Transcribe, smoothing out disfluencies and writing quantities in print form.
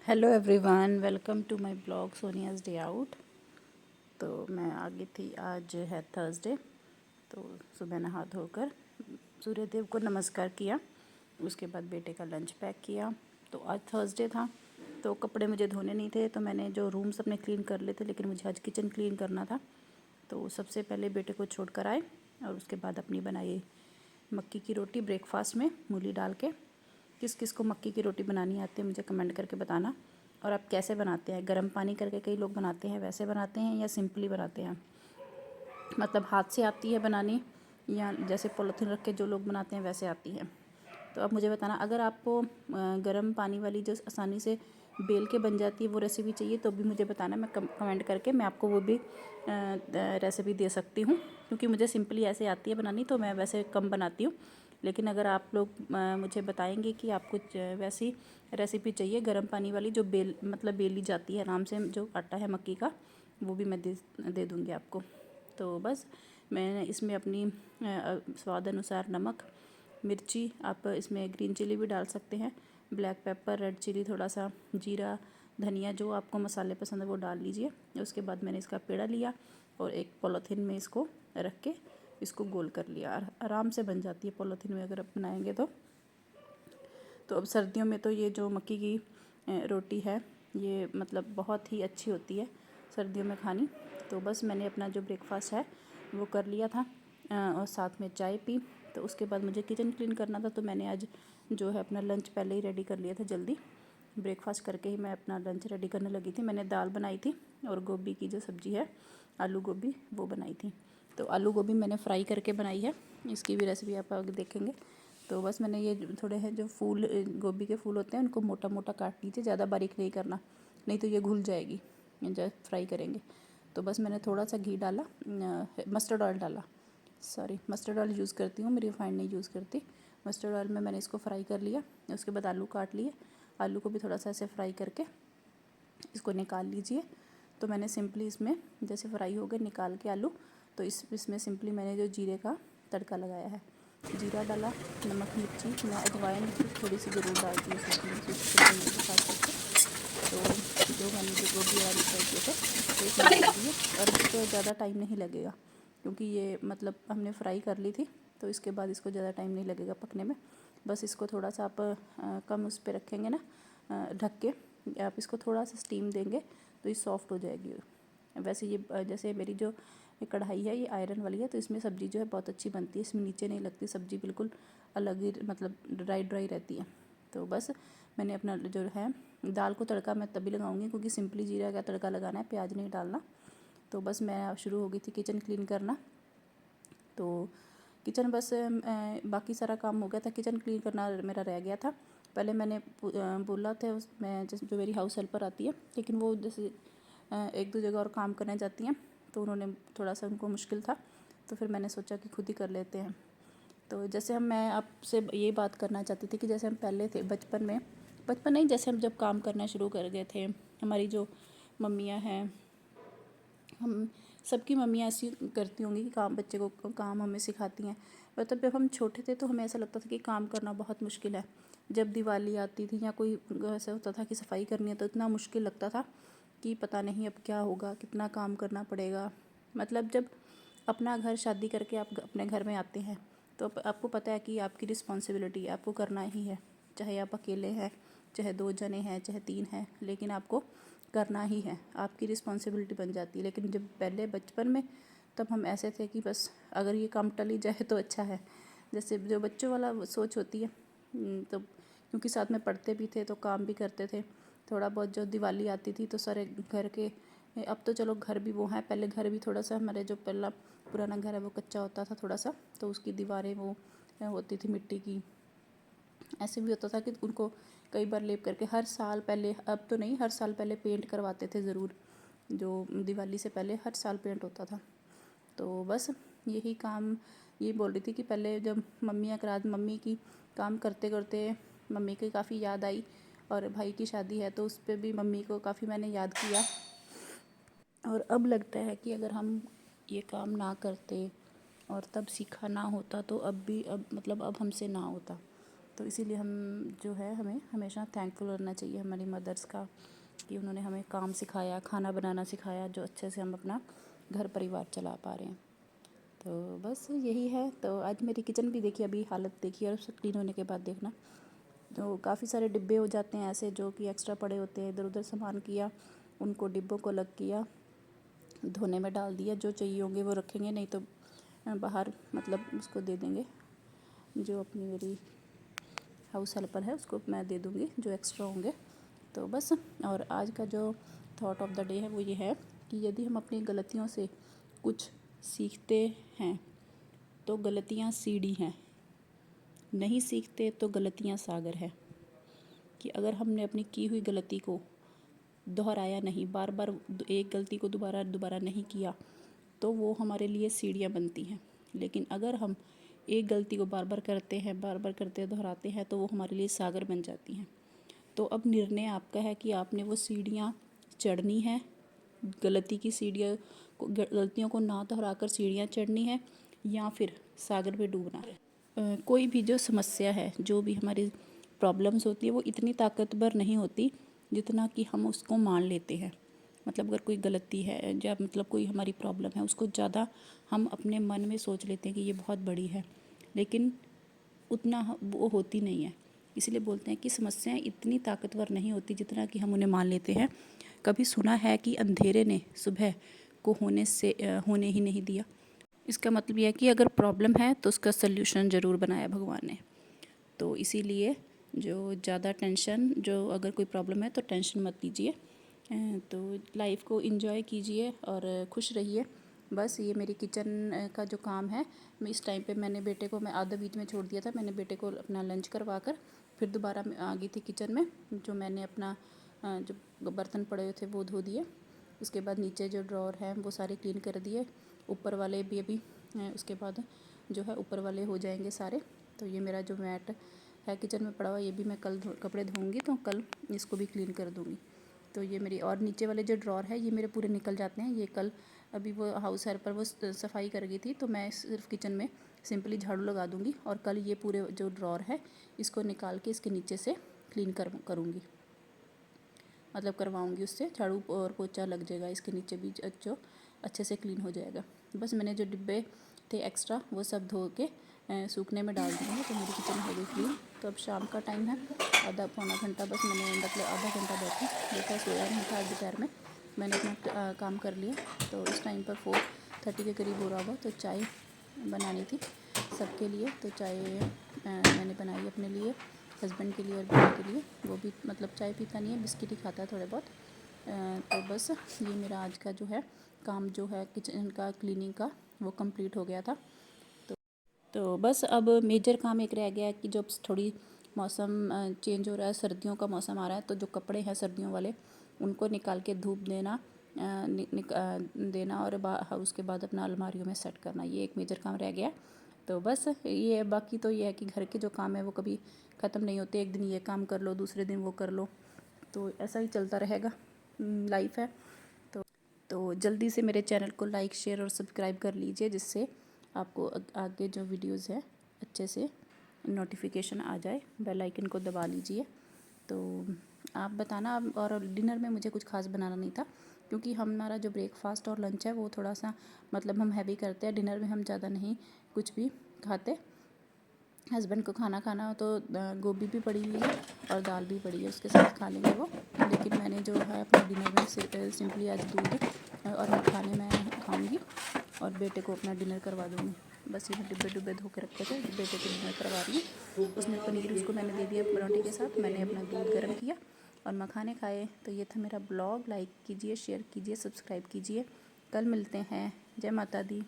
Hello everyone, welcome to my blog Sonia's day out. तो मैं आ गई थी, आज है थर्सडे। तो सुबह नहा धोकर सूर्य देव को नमस्कार किया, उसके बाद बेटे का लंच पैक किया। तो आज थर्सडे था, तो कपड़े मुझे धोने नहीं थे, तो मैंने जो रूम्स अपने क्लीन कर लिए थे, लेकिन मुझे आज किचन क्लीन करना था। तो सबसे पहले बेटे को छोड़ कर आए और उसके बाद अपनी बनाई मक्की की रोटी ब्रेकफास्ट में मूली डाल के। किस किस को मक्की की रोटी बनानी आती है मुझे कमेंट करके बताना। और आप कैसे बनाते हैं? गर्म पानी करके कई लोग बनाते हैं, वैसे बनाते हैं या सिंपली बनाते हैं? मतलब हाथ से आती है बनानी या जैसे पॉलीथीन रख के जो लोग बनाते हैं वैसे आती है? तो आप मुझे बताना। अगर आपको गर्म पानी वाली जो आसानी से बेल के बन जाती है वो रेसिपी चाहिए तो भी मुझे बताना, मैं कमेंट करके मैं आपको वो भी रेसिपी दे सकती हूँ, क्योंकि मुझे सिंपली ऐसे आती है बनानी, तो मैं वैसे कम बनाती हूँ। लेकिन अगर आप लोग मुझे बताएंगे कि आपको वैसी रेसिपी चाहिए गर्म पानी वाली जो बेली जाती है आराम से, जो आटा है मक्की का, वो भी मैं दे दूँगी आपको। तो बस मैंने इसमें अपनी स्वाद अनुसार नमक, मिर्ची, आप इसमें ग्रीन चिली भी डाल सकते हैं, ब्लैक पेपर, रेड चिली, थोड़ा सा जीरा, धनिया, जो आपको मसाले पसंद है वो डाल लीजिए। उसके बाद मैंने इसका पेड़ा लिया और एक पॉलीथीन में इसको रख के इसको गोल कर लिया। आराम से बन जाती है पॉलीथीन में अगर आप बनाएंगे तो अब सर्दियों में तो ये जो मक्की की रोटी है ये मतलब बहुत ही अच्छी होती है सर्दियों में खानी। तो बस मैंने अपना जो ब्रेकफास्ट है वो कर लिया था और साथ में चाय पी। तो उसके बाद मुझे किचन क्लीन करना था, तो मैंने आज जो है अपना लंच पहले ही रेडी कर लिया था। जल्दी ब्रेकफास्ट करके ही मैं अपना लंच रेडी करने लगी थी। मैंने दाल बनाई थी और गोभी की जो सब्ज़ी है, आलू गोभी, वो बनाई थी। तो आलू गोभी मैंने फ्राई करके बनाई है, इसकी भी रेसिपी आप आगे देखेंगे। तो बस मैंने ये थोड़े हैं जो फूल गोभी के फूल होते हैं उनको मोटा मोटा काट लीजिए, ज़्यादा बारीक नहीं करना, नहीं तो ये घुल जाएगी जब फ्राई करेंगे। तो बस मैंने थोड़ा सा घी डाला, मस्टर्ड ऑयल डाला, सॉरी मस्टर्ड ऑयल यूज़ करती हूँ, मैं रिफाइंड नहीं यूज़ करती। मस्टर्ड ऑयल में मैंने इसको फ्राई कर लिया। उसके बाद आलू काट लिए, आलू को भी थोड़ा सा ऐसे फ्राई करके इसको निकाल लीजिए। तो मैंने सिंपली इसमें जैसे फ्राई हो गए निकाल के आलू, तो इसमें सिंपली मैंने जो जीरे का तड़का लगाया है, जीरा डाला, नमक, मिर्ची, मैं अजवाइन थोड़ी सी ज़रूर डालती हूँ चिकन के साथ करके। तो जो मैंने जो गोभी और आलू फ्राई किए थे तो इसमें डाल दिए, और इसको ज़्यादा टाइम नहीं लगेगा क्योंकि ये मतलब हमने फ्राई कर ली थी, तो इसके बाद इसको ज़्यादा टाइम नहीं लगेगा पकने में। बस इसको थोड़ा सा आप कम उस पे रखेंगे ना, ढक के आप इसको थोड़ा सा स्टीम देंगे तो ये सॉफ्ट हो जाएगी। वैसे ये जैसे मेरी जो कढ़ाई है ये आयरन वाली है, तो इसमें सब्ज़ी जो है बहुत अच्छी बनती है, इसमें नीचे नहीं लगती सब्ज़ी, बिल्कुल अलग ही मतलब ड्राई ड्राई रहती है। तो बस मैंने अपना जो है दाल को तड़का मैं तभी लगाऊंगी क्योंकि सिंपली जीरा का तड़का लगाना है, प्याज नहीं डालना। तो बस मैं शुरू हो गई थी किचन क्लीन करना। तो किचन बस बाकी सारा काम हो गया था, किचन क्लीन करना मेरा रह गया था। पहले मैंने बोला था उसमें जैसे जो मेरी हाउस हेल्पर आती है, लेकिन वो जैसे एक दो जगह और काम करने जाती हैं, तो उन्होंने थोड़ा सा उनको मुश्किल था, तो फिर मैंने सोचा कि खुद ही कर लेते हैं। तो जैसे मैं आपसे ये बात करना चाहती थी कि जैसे हम पहले थे बचपन नहीं, जैसे हम जब काम करना शुरू कर गए थे, हमारी जो मम्मियाँ हैं, हम सबकी मम्मियाँ ऐसी करती होंगी कि काम बच्चे को काम हमें सिखाती हैं। मतलब जब हम छोटे थे तो हमें ऐसा लगता था कि काम करना बहुत मुश्किल है। जब दिवाली आती थी या कोई ऐसा होता था कि सफाई करनी है, तो इतना मुश्किल लगता था कि पता नहीं अब क्या होगा, कितना काम करना पड़ेगा। मतलब जब अपना घर शादी करके आप अपने घर में आते हैं तो आपको पता है कि आपकी रिस्पॉन्सिबिलिटी आपको करना ही है, चाहे आप अकेले हैं, चाहे दो जने हैं, चाहे तीन हैं, लेकिन आपको करना ही है, आपकी रिस्पॉन्सिबिलिटी बन जाती है। लेकिन जब पहले बचपन में, तब हम ऐसे थे कि बस अगर ये काम टल ही जाए तो अच्छा है, जैसे जो बच्चों वाला सोच होती है। तो क्योंकि साथ में पढ़ते भी थे तो काम भी करते थे थोड़ा बहुत। जो दिवाली आती थी तो सारे घर के, अब तो चलो घर भी वो हैं, पहले घर भी थोड़ा सा हमारे जो पहला पुराना घर है वो कच्चा होता था थोड़ा सा, तो उसकी दीवारें वो होती थी मिट्टी की। ऐसे भी होता था कि उनको कई बार लेप करके हर साल पहले, अब तो नहीं, हर साल पहले पेंट करवाते थे ज़रूर, जो दिवाली से पहले हर साल पेंट होता था। तो बस यही काम, ये बोल रही थी कि पहले जब मम्मी की काम करते करते मम्मी की काफ़ी याद आई, और भाई की शादी है तो उस पर भी मम्मी को काफ़ी मैंने याद किया। और अब लगता है कि अगर हम ये काम ना करते और तब सीखा ना होता तो अब मतलब अब हमसे ना होता। तो इसीलिए हम जो है हमें हमेशा थैंकफुल रहना चाहिए हमारी मदर्स का कि उन्होंने हमें काम सिखाया, खाना बनाना सिखाया, जो अच्छे से हम अपना घर परिवार चला पा रहे हैं। तो बस यही है। तो आज मेरी किचन भी देखिए, अभी हालत देखिए, और सब क्लीन होने के बाद देखना तो काफ़ी सारे डिब्बे हो जाते हैं ऐसे जो कि एक्स्ट्रा पड़े होते हैं, इधर उधर सामान किया, उनको डिब्बों को अलग किया, धोने में डाल दिया, जो चाहिए होंगे वो रखेंगे, नहीं तो बाहर मतलब उसको दे देंगे, जो अपनी मेरी हाउस हेल्पर है उसको मैं दे दूँगी जो एक्स्ट्रा होंगे। तो बस, और आज का जो थॉट ऑफ द डे है वो ये है कि यदि हम अपनी गलतियों से कुछ सीखते हैं तो गलतियाँ सीढ़ी हैं, नहीं सीखते तो गलतियाँ सागर है। कि अगर हमने अपनी की हुई गलती को दोहराया नहीं, बार बार एक गलती को दोबारा दोबारा नहीं किया, तो वो हमारे लिए सीढ़ियाँ बनती हैं। लेकिन अगर हम एक गलती को बार बार करते हैं, बार बार करते दोहराते हैं, तो वो हमारे लिए सागर बन जाती हैं। तो अब निर्णय आपका है कि आपने वो सीढ़ियाँ चढ़नी है, गलती की सीढ़ियों को, गलतियों को ना दोहराकर सीढ़ियाँ चढ़नी है, या फिर सागर में डूबना है। कोई भी जो समस्या है, जो भी हमारी प्रॉब्लम्स होती है, वो इतनी ताकतवर नहीं होती जितना कि हम उसको मान लेते हैं। मतलब अगर कोई गलती है या मतलब कोई हमारी प्रॉब्लम है, उसको ज़्यादा हम अपने मन में सोच लेते हैं कि ये बहुत बड़ी है, लेकिन उतना वो होती नहीं है। इसलिए बोलते हैं कि समस्याएं इतनी ताकतवर नहीं होती जितना कि हम उन्हें मान लेते हैं। कभी सुना है कि अंधेरे ने सुबह को होने ही नहीं दिया। इसका मतलब यह है कि अगर प्रॉब्लम है तो उसका सल्यूशन ज़रूर बनाया भगवान ने। तो इसीलिए जो ज़्यादा टेंशन, जो अगर कोई प्रॉब्लम है तो टेंशन मत लीजिए, तो लाइफ को एंजॉय कीजिए और खुश रहिए। बस ये मेरी किचन का जो काम है, मैं इस टाइम पे मैंने बेटे को, मैं आधा बीच में छोड़ दिया था, मैंने बेटे को अपना लंच करवा कर फिर दोबारा मैं आ गई थी किचन में। जो मैंने अपना जो बर्तन पड़े हुए थे वो धो दिए, उसके बाद नीचे जो ड्रॉर हैं वो सारे क्लीन कर दिए, ऊपर वाले भी अभी उसके बाद जो है ऊपर वाले हो जाएंगे सारे। तो ये मेरा जो मैट है किचन में पड़ा हुआ, ये भी मैं कल कपड़े धोऊंगी तो कल इसको भी क्लीन कर दूँगी। तो ये मेरी, और नीचे वाले जो ड्रॉर है ये मेरे पूरे निकल जाते हैं। ये कल अभी वो हाउस हेल्पर वो सफाई कर गई थी, तो मैं सिर्फ किचन में सिंपली झाड़ू लगा दूँगी, और कल ये पूरे जो ड्रॉर है इसको निकाल के इसके नीचे से क्लीन करूँगी, मतलब करवाऊँगी उससे, झाड़ू और पोछा लग जाएगा इसके नीचे भी, जो अच्छे से क्लीन हो जाएगा। बस मैंने जो डिब्बे थे एक्स्ट्रा वो सब धो के सूखने में डाल दिए हैं, तो मेरी किचन हो गई क्लीन। तो अब शाम का टाइम है, आधा पौना घंटा बस मैंने, मतलब आधा घंटा बैठा सोया नहीं था दोपहर में, मैंने अपना काम कर लिया। तो इस टाइम पर 4:30 के करीब हो रहा होगा। तो चाय बनानी थी सबके लिए, तो चाय मैंने बनाई अपने लिए, हस्बैंड के लिए और बेटे के लिए। वो भी मतलब चाय पीता नहीं है, बिस्किट ही खाता है थोड़े बहुत। तो बस ये मेरा आज का जो है काम, जो है किचन का क्लीनिंग का, वो कंप्लीट हो गया था। तो बस अब मेजर काम एक रह गया है कि जब थोड़ी मौसम चेंज हो रहा है, सर्दियों का मौसम आ रहा है, तो जो कपड़े हैं सर्दियों वाले उनको निकाल के धूप देना, देना, और उसके बाद अपना अलमारियों में सेट करना, ये एक मेजर काम रह गया। तो बस ये, बाकी तो ये है कि घर के जो काम है वो कभी ख़त्म नहीं होते, एक दिन ये काम कर लो, दूसरे दिन वो कर लो, तो ऐसा ही चलता रहेगा, लाइफ है। तो जल्दी से मेरे चैनल को लाइक, शेयर और सब्सक्राइब कर लीजिए, जिससे आपको आगे जो वीडियोस है अच्छे से नोटिफिकेशन आ जाए। बेल आइकन को दबा लीजिए। तो आप बताना। और डिनर में मुझे कुछ खास बनाना नहीं था, क्योंकि हमारा जो ब्रेकफास्ट और लंच है वो थोड़ा सा मतलब हम हैवी करते हैं, डिनर में हम ज़्यादा नहीं कुछ भी खाते। हस्बैंड को खाना हो तो गोभी भी पड़ी हुई है और दाल भी पड़ी है, उसके साथ खा लेंगे वो। लेकिन मैंने जो है अपने डिनर में सिंपली आज दूध और मखाने मैं खाऊंगी, और बेटे को अपना डिनर करवा दूँगी। बस ये डिब्बे डुब्बे धो के रखे थे, बेटे को डिनर करवा रही हूँ। उसने पनीर उसको मैंने दे दिया पराठे के साथ, मैंने अपना दूध गर्म किया और मखाने खाए। तो ये था मेरा ब्लॉग। लाइक कीजिए, शेयर कीजिए, सब्सक्राइब कीजिए। कल मिलते हैं। जय माता दी।